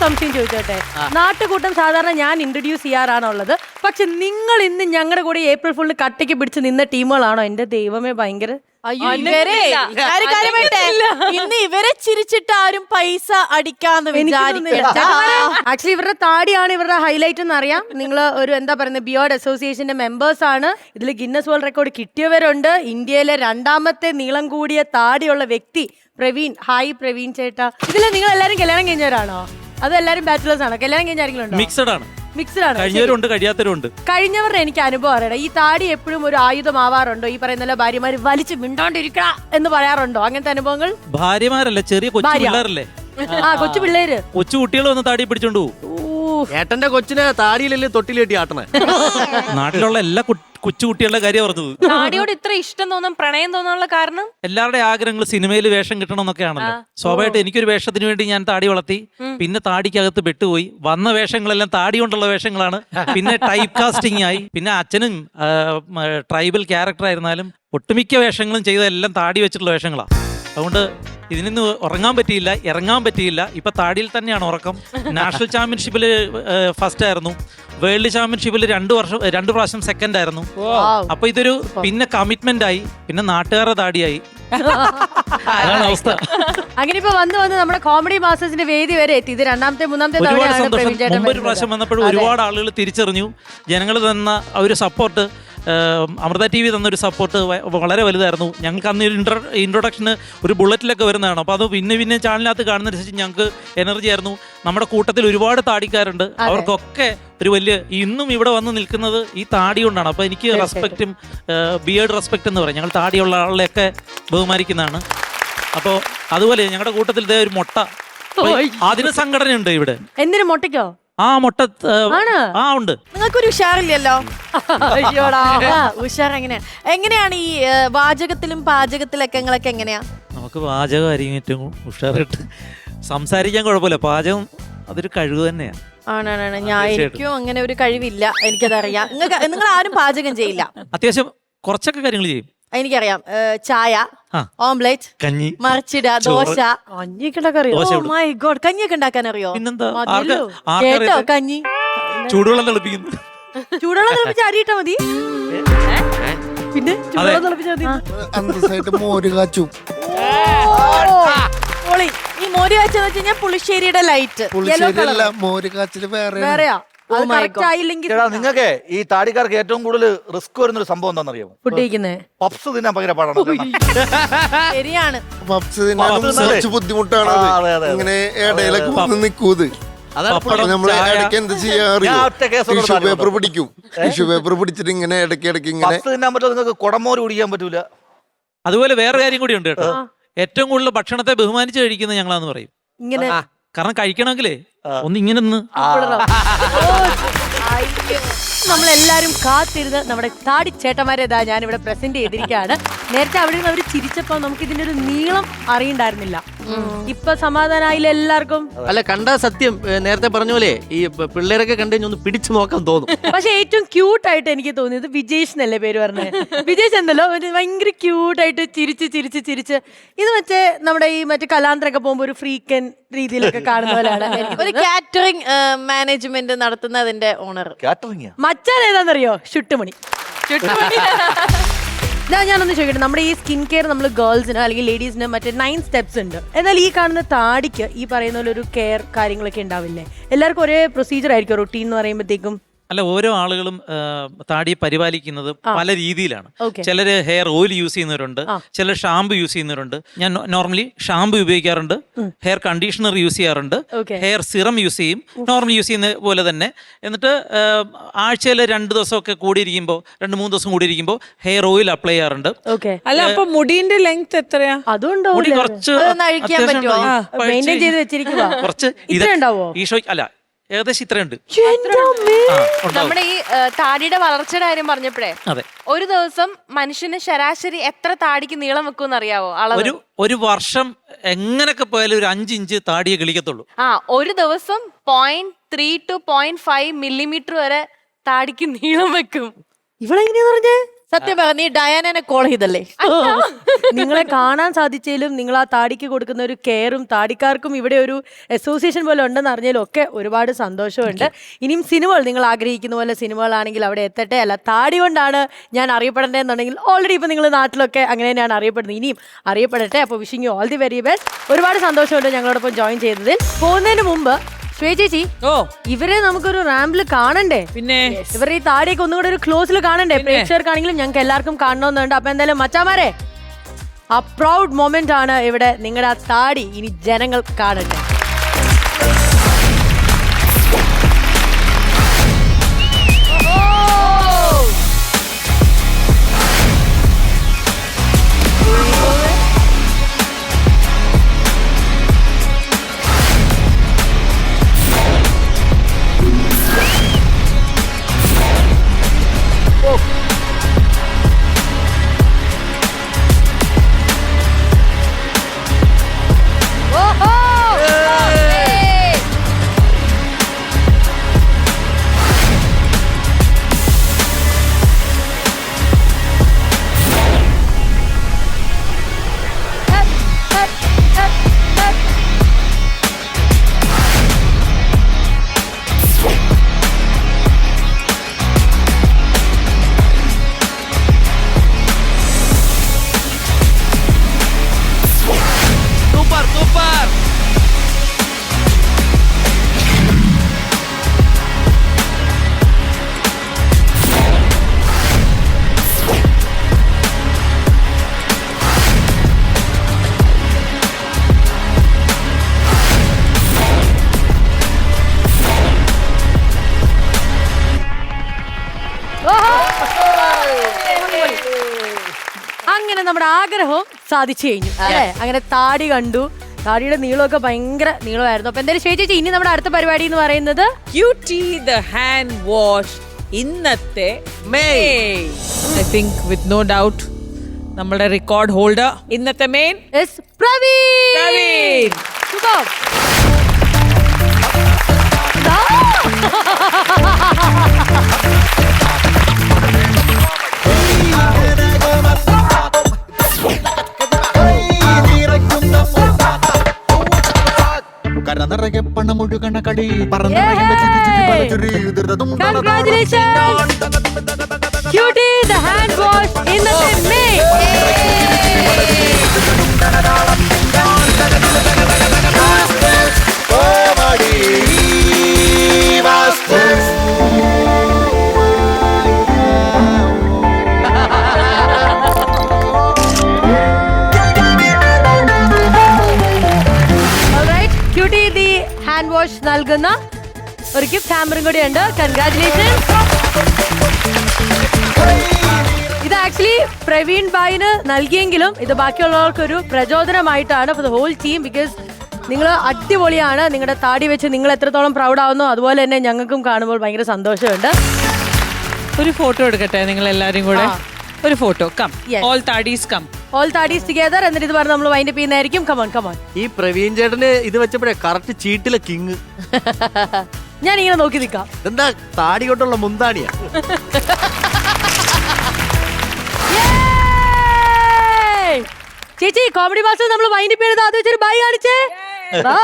സംശയം ചോദിച്ചോട്ടെ? നാട്ടുകൂട്ടം സാധാരണ ഞാൻ ഇൻട്രൊഡ്യൂസ് ചെയ്യാറാണുള്ളത്. പക്ഷെ നിങ്ങൾ ഇന്ന് ഞങ്ങളുടെ കൂടെ ഏപ്രിൽ ഫുള്ളിന് കട്ടയ്ക്ക് പിടിച്ച് നിന്ന ടീമുകളാണോ? എന്റെ ദൈവമേ, ഭയങ്കര ഇന്ന് ഇവരെ ചിരിച്ചിട്ട് ആരും പൈസ അടിക്കാന്ന് ആക്ച്വലി ഇവരുടെ താടിയാണ് ഇവരുടെ ഹൈലൈറ്റ് എന്ന് അറിയാം. നിങ്ങൾ ഒരു എന്താ പറയുന്നത് ബിയോർഡ് അസോസിയേഷന്റെ മെമ്പേഴ്സ് ആണ്. ഇതിൽ ഗിന്നസ് വേൾഡ് റെക്കോർഡ് കിട്ടിയവരുണ്ട്. ഇന്ത്യയിലെ 2ാമത്തെ നീളം കൂടിയ താടിയുള്ള വ്യക്തി പ്രവീൺ. ഹായ് പ്രവീൺ ചേട്ടാ. ഇതിൽ നിങ്ങൾ എല്ലാരും കല്യാണം കഴിഞ്ഞവരാണോ? അത് എല്ലാരും ബാച്ചിലേഴ്സ് ആണോ? കല്യാണം കഴിഞ്ഞ ആരെങ്കിലും മിക്സഡ് ആണ്. മിക്സഡ് ആണ്. കഴിഞ്ഞവരുണ്ട്, കഴിയാത്തവരുണ്ട്. കഴിഞ്ഞവരുടെ എനിക്ക് അനുഭവം അറിയണം. ഈ താടി എപ്പോഴും ഒരു ആയുധമാവാറുണ്ടോ? ഈ പറയുന്ന ഭാര്യമാര് വലിച്ചു മിണ്ടോണ്ടിരിക്കണ എന്ന് പറയാറുണ്ടോ? അങ്ങനത്തെ അനുഭവങ്ങൾ? ഭാര്യമാരല്ലേ, ചെറിയ കൊച്ചു പിള്ളേരല്ലേ. കൊച്ചു പിള്ളേര്, കൊച്ചു കുട്ടികൾ വന്ന് താടി പിടിച്ചോണ്ടു പോകും. ഏട്ടന്റെ കൊച്ചിനെ താടിയിലല്ലേ തൊട്ടിലേട്ടി ആട്ടണേ. നാട്ടിലുള്ള എല്ലാ കൊച്ചു കുട്ടികളുടെ കാര്യം പറഞ്ഞത്. താടിയോട് ഇത്ര ഇഷ്ടം തോന്നാൻ, പ്രണയം തോന്നാനുള്ള കാരണം എല്ലാവരുടെ ആഗ്രഹങ്ങൾ സിനിമയിൽ വേഷം കിട്ടണം എന്നൊക്കെയാണല്ലോ. സ്വാഭാവികമായിട്ട് എനിക്കൊരു വേഷത്തിന് വേണ്ടി ഞാൻ താടി വളർത്തി. പിന്നെ താടിക്കകത്ത് പെട്ടുപോയി. വന്ന വേഷങ്ങളെല്ലാം താടി കൊണ്ടുള്ള വേഷങ്ങളാണ്. പിന്നെ ടൈപ്പ് കാസ്റ്റിംഗ് ആയി. പിന്നെ അച്ഛനും ട്രൈബൽ ക്യാരക്ടർ ആയിരുന്നാലും ഒട്ടുമിക്ക വേഷങ്ങളും ചെയ്തതെല്ലാം താടി വെച്ചിട്ടുള്ള വേഷങ്ങളാണ്. അതുകൊണ്ട് ഇതിൽ നിന്ന് ഉറങ്ങാൻ പറ്റിയില്ല, ഇറങ്ങാൻ പറ്റിയില്ല. ഇപ്പൊ താടിയിൽ തന്നെയാണ് ഉറക്കം. നാഷണൽ ചാമ്പ്യൻഷിപ്പിൽ ഫസ്റ്റ് ആയിരുന്നു. വേൾഡ് ചാമ്പ്യൻഷിപ്പിൽ 2 പ്രാവശ്യം സെക്കൻഡ് ആയിരുന്നു. അപ്പൊ ഇതൊരു പിന്നെ കമ്മിറ്റ്മെന്റ് ആയി. പിന്നെ നാട്ടുകാരുടെ താടിയായി. അതാണ് അവസ്ഥ. അങ്ങനെ ഇപ്പൊ വന്ന് നമ്മുടെ കോമഡി മാസ്റ്റേഴ്സിന്റെ വേദി വരെ എത്തി. ഇത് 2ാമത്തെ 3ാമത്തെ ഒരുപാട് സന്തോഷം. മുമ്പൊരു പ്രാവശ്യം വന്നപ്പോഴും ഒരുപാട് ആളുകൾ തിരിച്ചറിഞ്ഞു. ജനങ്ങൾ തന്ന ഒരു സപ്പോർട്ട്, അമൃത TV തന്നൊരു സപ്പോർട്ട് വളരെ വലുതായിരുന്നു. ഞങ്ങൾക്ക് അന്ന് ഇൻട്രൊഡക്ഷന് ഒരു ബുള്ളറ്റിലൊക്കെ വരുന്നതാണ്. അപ്പോൾ അത് പിന്നെ ചാനലിനകത്ത് കാണുന്നതനുസരിച്ച് ഞങ്ങൾക്ക് എനർജി ആയിരുന്നു. നമ്മുടെ കൂട്ടത്തിൽ ഒരുപാട് താടിക്കാരുണ്ട്. അവർക്കൊക്കെ ഒരു വലിയ ഇന്നും ഇവിടെ വന്ന് നിൽക്കുന്നത് ഈ താടി കൊണ്ടാണ്. അപ്പോൾ എനിക്ക് റെസ്പെക്റ്റും ബിയേർഡ് റെസ്പെക്റ്റ് എന്ന് പറയും. ഞങ്ങൾ താടിയുള്ള ആളെയൊക്കെ ബഹുമാനിക്കുന്നതാണ്. അപ്പോൾ അതുപോലെ ഞങ്ങളുടെ കൂട്ടത്തിൽ ഇതേ ഒരു മുട്ട, അതിന് സംഘടനയുണ്ട് ഇവിടെ. എന്തിനു മുട്ടയ്ക്കോ? ആ മുട്ട ഉണ്ട്. നിങ്ങൾക്കൊരു ഉഷാറില്ലല്ലോ. ഉഷാർ എങ്ങനെയാണ് ഈ വാചകത്തിലും പാചകത്തിലൊക്കെ എങ്ങനെയാ? നമുക്ക് പാചകമായിരിക്കും ഏറ്റവും ഉഷാറായിട്ട്. സംസാരിക്കാൻ കുഴപ്പമില്ല, പാചകം അതൊരു കഴിവ് തന്നെയാണ്. ആണാണ്. എനിക്കും അങ്ങനെ ഒരു കഴിവില്ല, എനിക്കതറിയാം. നിങ്ങൾ ആരും പാചകം ചെയ്യില്ല. അത്യാവശ്യം കുറച്ചൊക്കെ കാര്യങ്ങൾ ചെയ്യും. എനിക്കറിയാം. ചായ, ഓംലെറ്റ്, കഞ്ഞി, മറിച്ചിട, ദോശ. കഞ്ഞിയൊക്കെ ഉണ്ടാക്കാൻ അറിയോ? മൈ ഗോഡ്, കഞ്ഞിയൊക്കെ ഉണ്ടാക്കാൻ അറിയോ? പിന്നെന്താ, കേട്ടോ കഞ്ഞി? ചൂടുവെള്ളം തിളപ്പിക്കുന്നു. ചൂടുവെള്ളം തിളപ്പിച്ച് അരിയിട്ടാ മതി. പിന്നെ ചൂടുവെള്ളം തിളപ്പിച്ചാൽ മോര് കാച്ചും. ഈ മോര് കാച്ചെന്ന് വെച്ച് കഴിഞ്ഞാൽ പുളിശ്ശേരിയുടെ ലൈറ്റ്. മോര് കാച്ചില് വേറെയാ. നിങ്ങൾക്ക് ഈ താടിക്കാർക്ക് ഏറ്റവും കൂടുതൽ റിസ്ക് വരുന്നൊരു സംഭവം എന്താണെന്നറിയാമോ? ഫുഡ് കഴിക്കുന്നേ. പപ്സ് തിന്നാൻ ഭയങ്കര പാടാണ്. ശരിയാണ്. പപ്സ് തിന്നാൻ കുറച്ച് ബുദ്ധിമുട്ടാണ്. ഇങ്ങനെ ഇടയിലൊക്കെ വന്ന് നിൽക്കൂത്. നമ്മള് ഇടയ്ക്ക് എന്ത് ചെയ്യാറിയോ, ടിഷ്യൂ പേപ്പർ പിടിക്കും. ടിഷ്യൂ പേപ്പർ പിടിച്ചിട്ട് ഇങ്ങനെ ഇടയ്ക്ക് ഇങ്ങനെ തിന്നാൻ പറ്റുമോ? നിങ്ങൾക്ക് കുടമോര് കുടിക്കാൻ പറ്റൂല. അതുപോലെ വേറെ കാര്യം കൂടി ഉണ്ട് കേട്ടോ. ഏറ്റവും കൂടുതൽ ഭക്ഷണത്തെ ബഹുമാനിച്ച് കഴിക്കുന്നത് ഞങ്ങളാന്ന് പറയും. ഇങ്ങനെ കാരണം കഴിക്കണമെങ്കിലേ ഒന്ന് ഇങ്ങനെ നമ്മളെല്ലാരും കാത്തിരുന്ന് നമ്മുടെ താടി ചേട്ടന്മാരെ ഞാനിവിടെ പ്രസന്റ് ചെയ്തിരിക്കുകയാണ്. നേരത്തെ അവിടെ നിന്ന് അവർ ചിരിച്ചപ്പോ നമുക്ക് ഇതിന്റെ ഒരു നീളം അറിയണ്ടായിരുന്നില്ല. ഇപ്പൊ സമാധാനായില്ല എല്ലാവർക്കും. അല്ല, കണ്ടാ സത്യം നേരത്തെ പറഞ്ഞ പോലെ ഈ പിള്ളേരൊക്കെ കണ്ടുകഴിഞ്ഞാൽ ഒന്ന് പിടിച്ചു നോക്കാൻ തോന്നും. പക്ഷെ ഏറ്റവും ക്യൂട്ടായിട്ട് എനിക്ക് തോന്നിയത് വിജേഷ് എന്നല്ലേ പേര് പറഞ്ഞത്? വിജേഷ് എന്തല്ലോ ഭയങ്കര ക്യൂട്ടായിട്ട് ചിരിച്ച് ഇത് നമ്മുടെ ഈ കലാന്തരൊക്കെ പോകുമ്പോ ഒരു ഫ്രീക്കൻ രീതിയിലൊക്കെ കാണുന്ന പോലെയാണ്. ഒരു കാറ്ററിംഗ് മാനേജ്മെന്റ് നടത്തുന്നതിന്റെ ഓണർ. മച്ചാൻ ഏതാണെന്നറിയോ? ഷുട്ടുമണി. ഞാനൊന്ന് ചോദിക്കട്ടെ, നമ്മുടെ ഈ സ്കിൻ കെയർ നമ്മൾ ഗേൾസിന് അല്ലെങ്കിൽ ലേഡീസിന് 9 സ്റ്റെപ്സ് ഉണ്ട്. എന്നാൽ ഈ കാണുന്ന താടിക്ക് ഈ പറയുന്ന പോലെ ഒരു കെയർ കാര്യങ്ങളൊക്കെ ഉണ്ടാവില്ലേ? എല്ലാവർക്കും ഒരേ പ്രൊസീജിയർ ആയിരിക്കും റൊട്ടീൻ എന്ന് പറയുമ്പോഴത്തേക്കും? അല്ല, ഓരോ ആളുകളും താടിയെ പരിപാലിക്കുന്നത് പല രീതിയിലാണ്. ചിലര് ഹെയർ ഓയിൽ യൂസ് ചെയ്യുന്നവരുണ്ട്, ചിലർ ഷാമ്പു യൂസ് ചെയ്യുന്നവരുണ്ട്. ഞാൻ നോർമലി ഷാമ്പു ഉപയോഗിക്കാറുണ്ട്, ഹെയർ കണ്ടീഷണർ യൂസ് ചെയ്യാറുണ്ട്, ഹെയർ സിറം യൂസ് ചെയ്യും, നോർമലി യൂസ് ചെയ്യുന്ന പോലെ തന്നെ. എന്നിട്ട് ആഴ്ചയിൽ 2 ദിവസമൊക്കെ കൂടിയിരിക്കുമ്പോൾ 2-3 ദിവസം കൂടിയിരിക്കുമ്പോൾ ഹെയർ ഓയിൽ അപ്ലൈ ചെയ്യാറുണ്ട്. അല്ല, അപ്പൊ മുടിന്റെ ലെങ്ത് എത്രയാ? അതുണ്ടോ? മുടി കുറച്ച് കുറച്ച് ഈ ഷോ അല്ല, ഏകദേശം ഇത്രയുണ്ട്. നമ്മുടെ ഈ താടിയുടെ വളർച്ചയുടെ കാര്യം പറഞ്ഞപ്പോഴേ, ഒരു ദിവസം മനുഷ്യന് ശരാശരി എത്ര താടിക്ക് നീളം വെക്കും അറിയാവോ? ഒരു വർഷം എങ്ങനൊക്കെ പോയാലും ഒരു 5 ഇഞ്ച് താടിയെ കിളിക്കത്തുള്ളൂ. ഒരു ദിവസം 0.3 to 0.5 മില്ലിമീറ്റർ വരെ താടിക്ക് നീളം വെക്കും. ഇവളെങ്ങനെയാ പറഞ്ഞേ? സത്യം പറ, നീ ഡയാനെ കോൾ ചെയ്തല്ലേ? നിങ്ങളെ കാണാൻ സാധിച്ചാലും നിങ്ങൾ ആ താടിക്ക് കൊടുക്കുന്ന ഒരു കെയറും താടിക്കാർക്കും ഇവിടെ ഒരു അസോസിയേഷൻ പോലെ ഉണ്ടെന്ന് അറിഞ്ഞാലും ഒക്കെ ഒരുപാട് സന്തോഷമുണ്ട്. ഇനിയും സിനിമകൾ നിങ്ങൾ ആഗ്രഹിക്കുന്ന പോലെ സിനിമകളാണെങ്കിൽ അവിടെ എത്തട്ടെ. അല്ല താടി കൊണ്ടാണ് ഞാൻ അറിയപ്പെടേണ്ടതെന്നുണ്ടെങ്കിൽ ഓൾറെഡി ഇപ്പൊ നിങ്ങൾ നാട്ടിലൊക്കെ അങ്ങനെ തന്നെയാണ് അറിയപ്പെടുന്നത്, ഇനിയും അറിയപ്പെടട്ടെ. അപ്പോൾ wishing you all the very best. ഒരുപാട് സന്തോഷമുണ്ട് ഞങ്ങളോടൊപ്പം ജോയിൻ ചെയ്തതിൽ. പോകുന്നതിന് മുമ്പ് ചേച്ചി, ഇവരെ നമുക്കൊരു റാമ്പിൽ കാണണ്ടേ? പിന്നെ ഇവരുടെ ഈ താടിയൊക്കെ ഒന്നും കൂടെ ഒരു ക്ലോസിൽ കാണണ്ടേ? പ്രേക്ഷകർക്കാണെങ്കിലും ഞങ്ങൾക്ക് എല്ലാവർക്കും കാണണമെന്നുണ്ട്. അപ്പൊ എന്തായാലും മച്ചാമാരെ, ആ പ്രൗഡ് മൊമെന്റ് ആണ് ഇവിടെ. നിങ്ങളുടെ ആ താടി ഇനി ജനങ്ങൾ കാണട്ടെ. അങ്ങനെ നമ്മുടെ ആഗ്രഹവും സാധിച്ചു കഴിഞ്ഞു അല്ലേ? അങ്ങനെ താടി കണ്ടു, താടിയുടെ നീളമൊക്കെ ഭയങ്കര നീളമായിരുന്നു. അപ്പൊ എന്തായാലും ചേച്ചി, ഇനി നമ്മുടെ അടുത്ത പരിപാടി എന്ന് പറയുന്നത് ക്യൂട്ടി ദ ഹാൻഡ് വാഷ്. ഇന്നത്തെ main, I think with no doubt നമ്മുടെ റെക്കോർഡ് ഹോൾഡർ ഇന്നത്തെ മെയിൻ പ്രവീൺ. ശുഭം. കരനിറയെ പണമൊഴുകണ കടി ക്യൂട്ടി ദ ഹാൻഡ് വാഷ് ഇന്നത്തെ main. Cutie the hand wash നൽകുന്ന ഒരു ഗിഫ്റ്റ് ഹാമ്പറും കൂടി ഉണ്ട്. കൺഗ്രാറ്റുലേഷൻ. ഇത് ആക്ച്വലി പ്രവീൺ ഭായിന് നൽകിയെങ്കിലും ഇത് ബാക്കിയുള്ളവർക്കൊരു പ്രചോദനമായിട്ടാണ് for the whole team. Because നിങ്ങൾ അടിപൊളിയാണ്. നിങ്ങളുടെ താടി വെച്ച് നിങ്ങൾ എത്രത്തോളം പ്രൗഡ് ആവുന്നു അതുപോലെ തന്നെ ഞങ്ങൾക്കും കാണുമ്പോൾ ഭയങ്കര സന്തോഷമുണ്ട്. ഒരു ഫോട്ടോ എടുക്കട്ടെ നിങ്ങൾ എല്ലാരും കൂടെ? ഒരു photo. Come, all daddies come, all daddies together. എന്നിട്ട് ഇത് പറഞ്ഞ് നമ്മൾ വൈൻഡ് അപ്പ് ചെയ്യുന്നതായിരിക്കും. Come on come on. ഈ പ്രവീൺ ചേട്ടന് ഇത് വെച്ചപ്പോഴേ കറക്റ്റ് ചീട്ടിലെ കിങ്. ഞാൻ ഇങ്ങനെ നോക്കി നിൽക്കാം. എന്താ താടി കൊണ്ടുള്ള മുന്താണിയാ? ചേച്ചി, കോമഡി മാസ്റ്റർ നമ്മൾ വൈൻഡ് അപ്പ് ചെയ്തത് അത് വെച്ചൊരു ബൈ കാണിച്ചേ. ബൈ.